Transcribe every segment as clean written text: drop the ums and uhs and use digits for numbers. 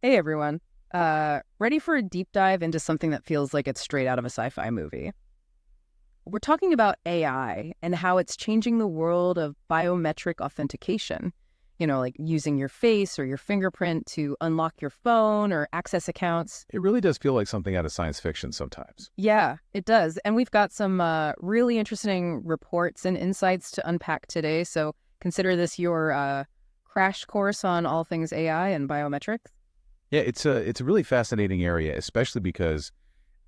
Hey everyone. Ready for a deep dive into something that feels like it's straight out of a sci-fi movie? We're talking about AI and how it's changing the world of biometric authentication. Like using your face or your fingerprint to unlock your phone or access accounts. It really does feel like something out of science fiction sometimes. Yeah, it does. And we've got some really interesting reports and insights to unpack today. So consider this your crash course on all things AI and biometrics. Yeah, it's a really fascinating area, especially because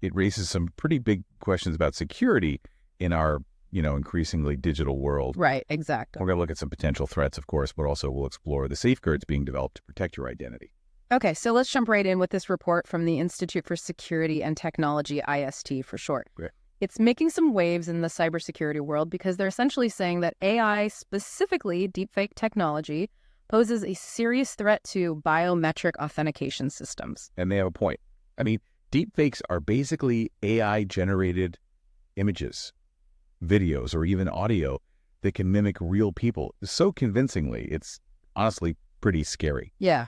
it raises some pretty big questions about security in our, increasingly digital world. Right, exactly. We're going to look at some potential threats, of course, but also we'll explore the safeguards being developed to protect your identity. Okay, so let's jump right in with this report from the Institute for Security and Technology, IST for short. Great. It's making some waves in the cybersecurity world because they're essentially saying that AI, specifically deepfake technology, poses a serious threat to biometric authentication systems. And they have a point. I mean, deepfakes are basically AI-generated images, videos, or even audio that can mimic real people so convincingly. It's honestly pretty scary. Yeah.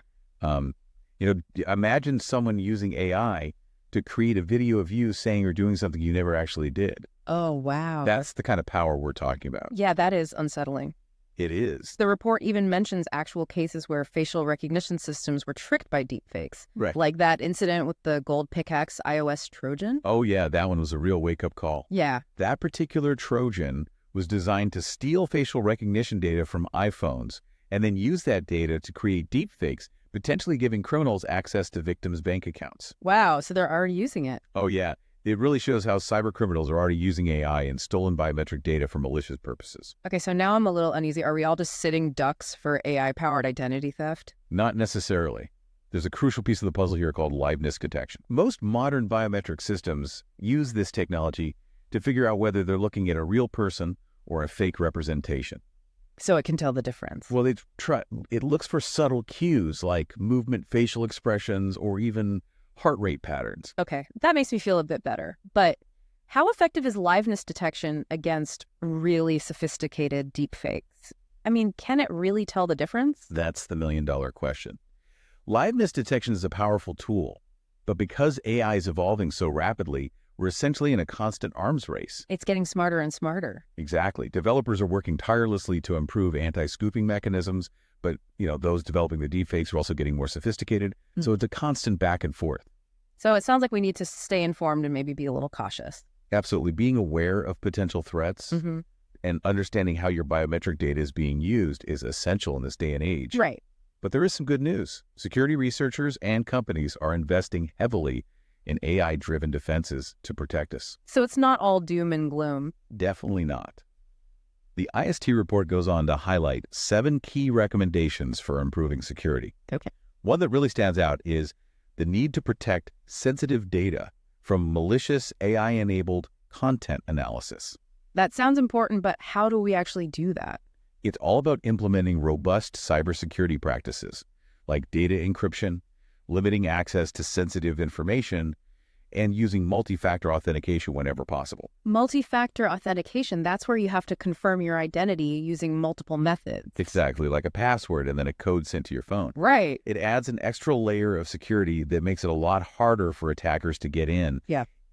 Imagine someone using AI to create a video of you saying or doing something you never actually did. Oh, wow. That's the kind of power we're talking about. Yeah, that is unsettling. It is. The report even mentions actual cases where facial recognition systems were tricked by deepfakes. Right. Like that incident with the gold pickaxe iOS Trojan. Oh, yeah, that one was a real wake-up call. Yeah. That particular Trojan was designed to steal facial recognition data from iPhones and then use that data to create deepfakes, potentially giving criminals access to victims' bank accounts. Wow, so they're already using it. Oh, yeah. It really shows how cyber criminals are already using AI and stolen biometric data for malicious purposes. Okay, so now I'm a little uneasy. Are we all just sitting ducks for AI-powered identity theft? Not necessarily. There's a crucial piece of the puzzle here called liveness detection. Most modern biometric systems use this technology to figure out whether they're looking at a real person or a fake representation. So it can tell the difference. Well, it looks for subtle cues like movement, facial expressions, or even heart rate patterns. Okay, that makes me feel a bit better. But how effective is liveness detection against really sophisticated deepfakes? I mean, can it really tell the difference? That's the million-dollar question. Liveness detection is a powerful tool, but because AI is evolving so rapidly, we're essentially in a constant arms race. It's getting smarter and smarter. Exactly. Developers are working tirelessly to improve anti-spoofing mechanisms, but those developing the deepfakes are also getting more sophisticated. So it's a constant back and forth. So it sounds like we need to stay informed and maybe be a little cautious. Absolutely. Being aware of potential threats and understanding how your biometric data is being used is essential in this day and age. Right. But there is some good news. Security researchers and companies are investing heavily in AI-driven defenses to protect us. So it's not all doom and gloom. Definitely not. The IST report goes on to highlight 7 key recommendations for improving security. Okay. One that really stands out is the need to protect sensitive data from malicious AI-enabled content analysis. That sounds important, but how do we actually do that? It's all about implementing robust cybersecurity practices like data encryption, limiting access to sensitive information, and using multi-factor authentication whenever possible. Multi-factor authentication, that's where you have to confirm your identity using multiple methods. Exactly, like a password and then a code sent to your phone. Right. It adds an extra layer of security that makes it a lot harder for attackers to get in,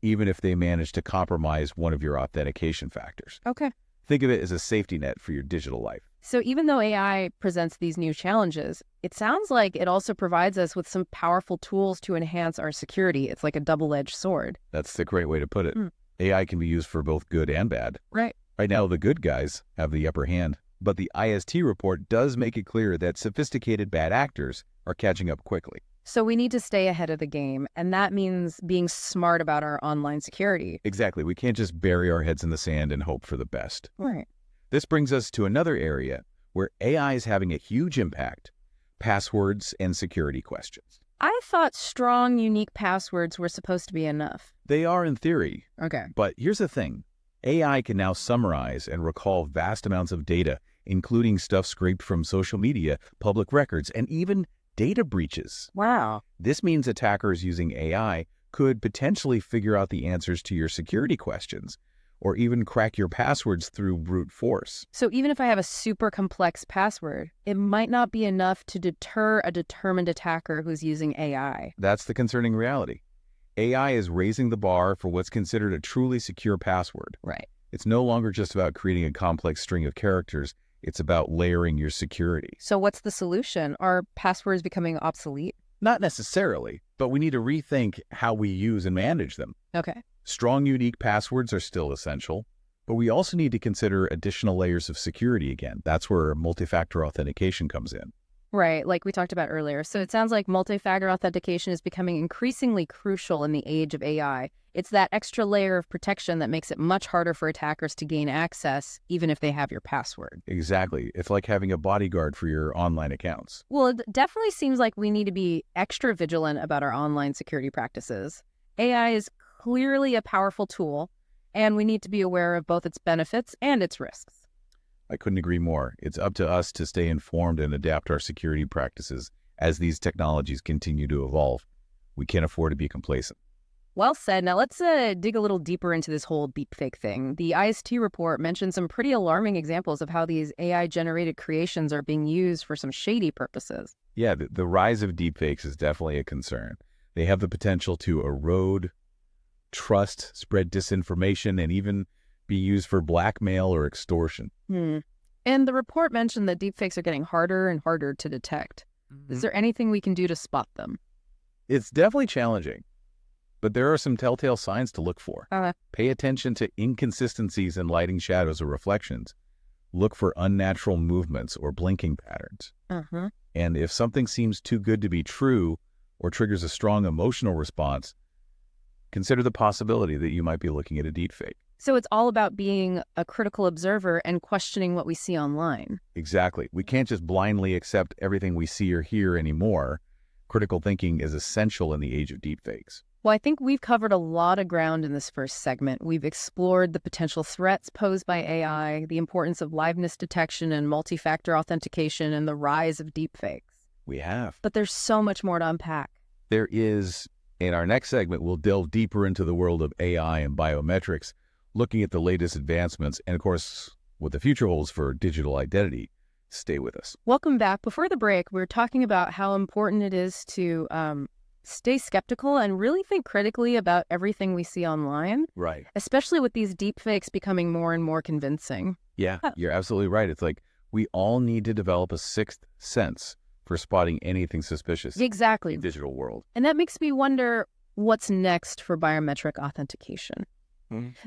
even if they manage to compromise one of your authentication factors. Okay. Think of it as a safety net for your digital life. So even though AI presents these new challenges, it sounds like it also provides us with some powerful tools to enhance our security. It's like a double-edged sword. That's the great way to put it. AI can be used for both good and bad. Right. Right now, the good guys have the upper hand, but the IST report does make it clear that sophisticated bad actors are catching up quickly. So we need to stay ahead of the game, and that means being smart about our online security. Exactly. We can't just bury our heads in the sand and hope for the best. Right. This brings us to another area where AI is having a huge impact: passwords and security questions. I thought strong, unique passwords were supposed to be enough. They are in theory. Okay. But here's the thing. AI can now summarize and recall vast amounts of data, including stuff scraped from social media, public records, and even data breaches. Wow. This means attackers using AI could potentially figure out the answers to your security questions or even crack your passwords through brute force. So even if I have a super complex password, it might not be enough to deter a determined attacker who's using AI. That's the concerning reality. AI is raising the bar for what's considered a truly secure password. Right. It's no longer just about creating a complex string of characters. It's about layering your security. So what's the solution? Are passwords becoming obsolete? Not necessarily, but we need to rethink how we use and manage them. Okay. Strong, unique passwords are still essential, but we also need to consider additional layers of security again. That's where multi-factor authentication comes in. Right, like we talked about earlier. So it sounds like multi-factor authentication is becoming increasingly crucial in the age of AI. It's that extra layer of protection that makes it much harder for attackers to gain access, even if they have your password. Exactly. It's like having a bodyguard for your online accounts. Well, it definitely seems like we need to be extra vigilant about our online security practices. AI is clearly a powerful tool, and we need to be aware of both its benefits and its risks. I couldn't agree more. It's up to us to stay informed and adapt our security practices as these technologies continue to evolve. We can't afford to be complacent. Well said. Now let's dig a little deeper into this whole deepfake thing. The IST report mentioned some pretty alarming examples of how these AI-generated creations are being used for some shady purposes. Yeah, the rise of deepfakes is definitely a concern. They have the potential to erode trust, spread disinformation, and even be used for blackmail or extortion. And the report mentioned that deepfakes are getting harder and harder to detect. Is there anything we can do to spot them? It's definitely challenging, but there are some telltale signs to look for. Pay attention to inconsistencies in lighting, shadows, or reflections. Look for unnatural movements or blinking patterns. And if something seems too good to be true or triggers a strong emotional response, consider the possibility that you might be looking at a deepfake. So it's all about being a critical observer and questioning what we see online. Exactly. We can't just blindly accept everything we see or hear anymore. Critical thinking is essential in the age of deepfakes. Well, I think we've covered a lot of ground in this first segment. We've explored the potential threats posed by AI, the importance of liveness detection and multi-factor authentication, and the rise of deepfakes. We have. But there's so much more to unpack. There is. In our next segment, we'll delve deeper into the world of AI and biometrics, looking at the latest advancements and, of course, what the future holds for digital identity. Stay with us. Welcome back. Before the break, we were talking about how important it is to stay skeptical and really think critically about everything we see online. Right. Especially with these deepfakes becoming more and more convincing. Yeah, you're absolutely right. It's like we all need to develop a sixth sense for spotting anything suspicious. Exactly. In the digital world. And that makes me wonder what's next for biometric authentication.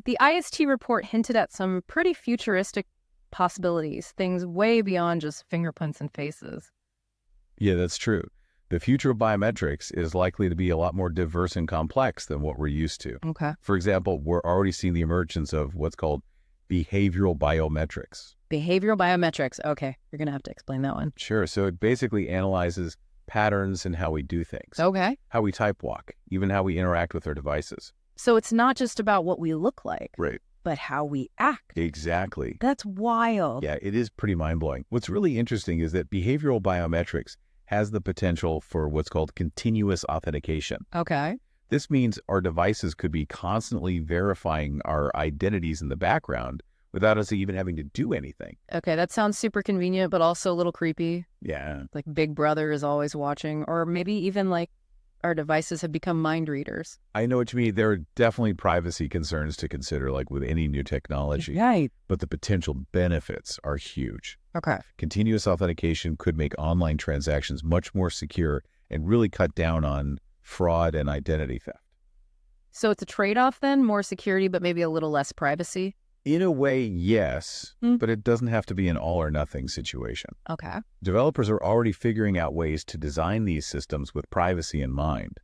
The IST report hinted at some pretty futuristic possibilities, things way beyond just fingerprints and faces. Yeah, that's true. The future of biometrics is likely to be a lot more diverse and complex than what we're used to. Okay. For example, we're already seeing the emergence of what's called behavioral biometrics. Behavioral biometrics. Okay, you're going to have to explain that one. Sure. So it basically analyzes patterns in how we do things. Okay. How we type walk, even how we interact with our devices. So it's not just about what we look like, right, but how we act. Exactly. That's wild. Yeah, it is pretty mind-blowing. What's really interesting is that behavioral biometrics has the potential for what's called continuous authentication. Okay. This means our devices could be constantly verifying our identities in the background without us even having to do anything. Okay, that sounds super convenient, but also a little creepy. Yeah. Like Big Brother is always watching, or maybe even like our devices have become mind readers. I know what you mean. There are definitely privacy concerns to consider, like with any new technology. Right. But the potential benefits are huge. Okay. Continuous authentication could make online transactions much more secure and really cut down on fraud and identity theft. So it's a trade-off then, more security, but maybe a little less privacy? In a way, yes, but it doesn't have to be an all or nothing situation. Okay. Developers are already figuring out ways to design these systems with privacy in mind.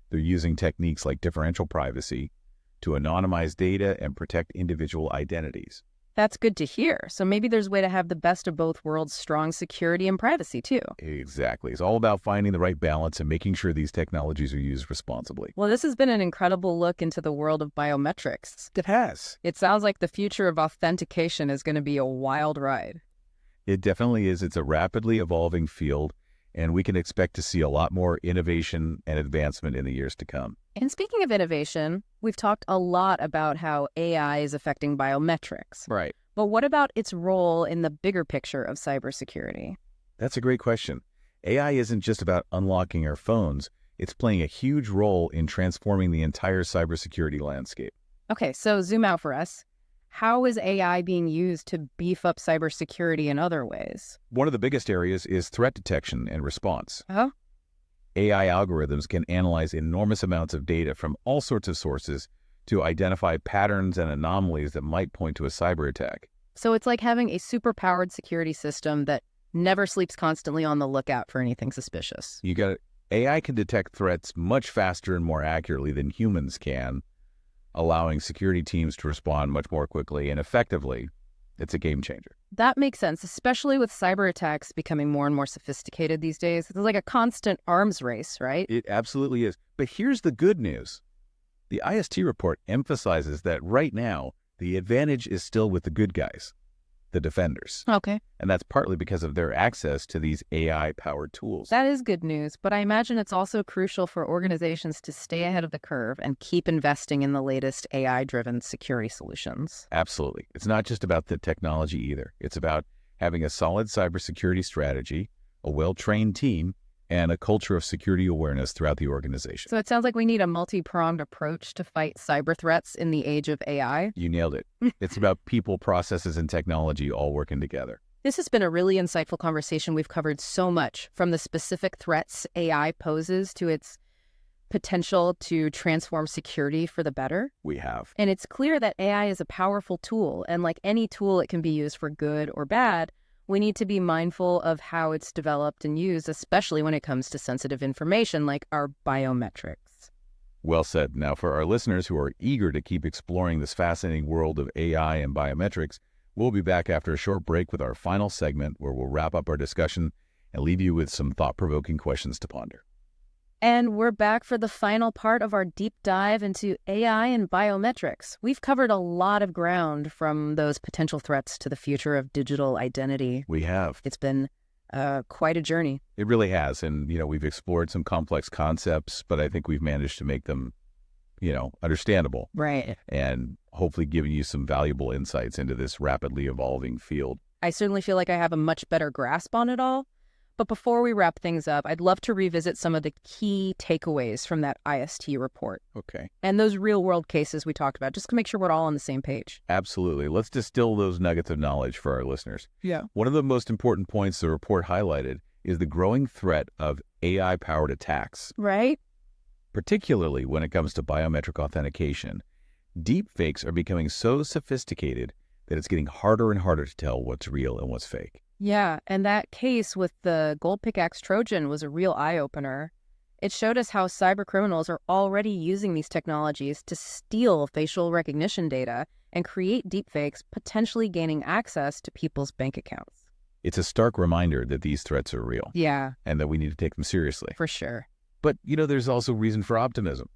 They're using techniques like differential privacy to anonymize data and protect individual identities. That's good to hear. So maybe there's a way to have the best of both worlds, strong security and privacy too. Exactly. It's all about finding the right balance and making sure these technologies are used responsibly. Well, this has been an incredible look into the world of biometrics. It has. It sounds like the future of authentication is going to be a wild ride. It definitely is. It's a rapidly evolving field, and we can expect to see a lot more innovation and advancement in the years to come. And speaking of innovation, we've talked a lot about how AI is affecting biometrics. Right. But what about its role in the bigger picture of cybersecurity? That's a great question. AI isn't just about unlocking our phones. It's playing a huge role in transforming the entire cybersecurity landscape. Okay, so zoom out for us. How is AI being used to beef up cybersecurity in other ways? One of the biggest areas is threat detection and response. Oh, AI algorithms can analyze enormous amounts of data from all sorts of sources to identify patterns and anomalies that might point to a cyber attack. so it's like having a super-powered security system that never sleeps, constantly on the lookout for anything suspicious. You got AI can detect threats much faster and more accurately than humans can, allowing security teams to respond much more quickly and effectively. It's a game changer. That makes sense, especially with cyber attacks becoming more and more sophisticated these days. It's like a constant arms race, right? It absolutely is. But here's the good news. The IST report emphasizes that right now, the advantage is still with the good guys, the defenders. Okay. And that's partly because of their access to these AI-powered tools. That is good news, but I imagine it's also crucial for organizations to stay ahead of the curve and keep investing in the latest AI-driven security solutions. Absolutely. It's not just about the technology either. It's about having a solid cybersecurity strategy, a well-trained team, and a culture of security awareness throughout the organization. So it sounds like we need a multi-pronged approach to fight cyber threats in the age of AI. You nailed it. It's about people, processes, and technology all working together. This has been a really insightful conversation. We've covered so much, from the specific threats AI poses to its potential to transform security for the better. We have. And it's clear that AI is a powerful tool, and like any tool, it can be used for good or bad. We need to be mindful of how it's developed and used, especially when it comes to sensitive information like our biometrics. Well said. Now, for our listeners who are eager to keep exploring this fascinating world of AI and biometrics, we'll be back after a short break with our final segment where we'll wrap up our discussion and leave you with some thought-provoking questions to ponder. And we're back for the final part of our deep dive into AI and biometrics. We've covered a lot of ground, from those potential threats to the future of digital identity. We have. It's been quite a journey. It really has. And, we've explored some complex concepts, but I think we've managed to make them, understandable. Right. And hopefully giving you some valuable insights into this rapidly evolving field. I certainly feel like I have a much better grasp on it all. But before we wrap things up, I'd love to revisit some of the key takeaways from that IST report. Okay. And those real-world cases we talked about, just to make sure we're all on the same page. Absolutely. Let's distill those nuggets of knowledge for our listeners. Yeah. One of the most important points the report highlighted is the growing threat of AI-powered attacks, Right? particularly when it comes to biometric authentication. Deepfakes are becoming so sophisticated that it's getting harder and harder to tell what's real and what's fake. Yeah, and that case with the gold pickaxe Trojan was a real eye-opener. It showed us how cyber criminals are already using these technologies to steal facial recognition data and create deepfakes, potentially gaining access to people's bank accounts. It's a stark reminder that these threats are real. Yeah. And that we need to take them seriously. For sure. But, there's also reason for optimism.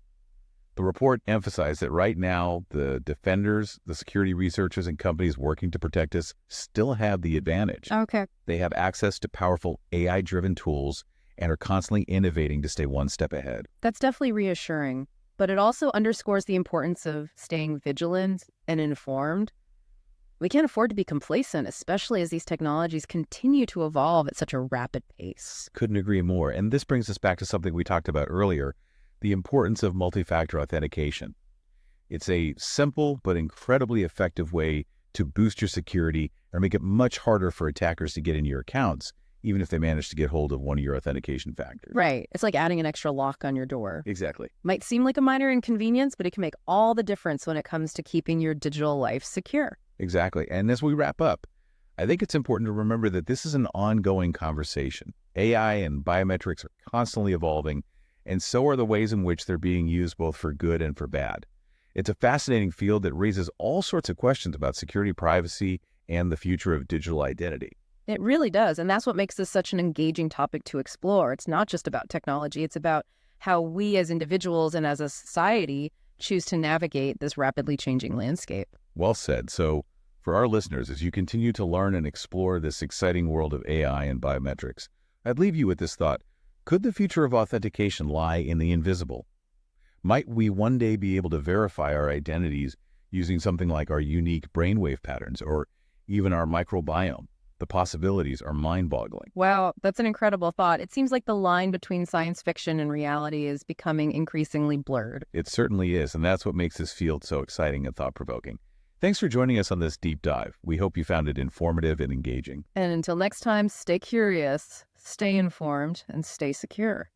The report emphasized that right now, the defenders, the security researchers, and companies working to protect us still have the advantage. Okay. They have access to powerful AI-driven tools and are constantly innovating to stay one step ahead. That's definitely reassuring, but it also underscores the importance of staying vigilant and informed. We can't afford to be complacent, especially as these technologies continue to evolve at such a rapid pace. Couldn't agree more. And this brings us back to something we talked about earlier, the importance of multi-factor authentication. It's a simple but incredibly effective way to boost your security or make it much harder for attackers to get into your accounts, even if they manage to get hold of one of your authentication factors. Right. It's like adding an extra lock on your door. Exactly. Might seem like a minor inconvenience, but it can make all the difference when it comes to keeping your digital life secure. Exactly. And as we wrap up, I think it's important to remember that this is an ongoing conversation. AI and biometrics are constantly evolving, and so are the ways in which they're being used both for good and for bad. It's a fascinating field that raises all sorts of questions about security, privacy, and the future of digital identity. It really does, and that's what makes this such an engaging topic to explore. It's not just about technology, it's about how we as individuals and as a society choose to navigate this rapidly changing landscape. Well said. So for our listeners, as you continue to learn and explore this exciting world of AI and biometrics, I'd leave you with this thought. Could the future of authentication lie in the invisible? Might we one day be able to verify our identities using something like our unique brainwave patterns or even our microbiome? The possibilities are mind-boggling. Wow, that's an incredible thought. It seems like the line between science fiction and reality is becoming increasingly blurred. It certainly is, and that's what makes this field so exciting and thought-provoking. Thanks for joining us on this deep dive. We hope you found it informative and engaging. And until next time, stay curious, stay informed, and stay secure.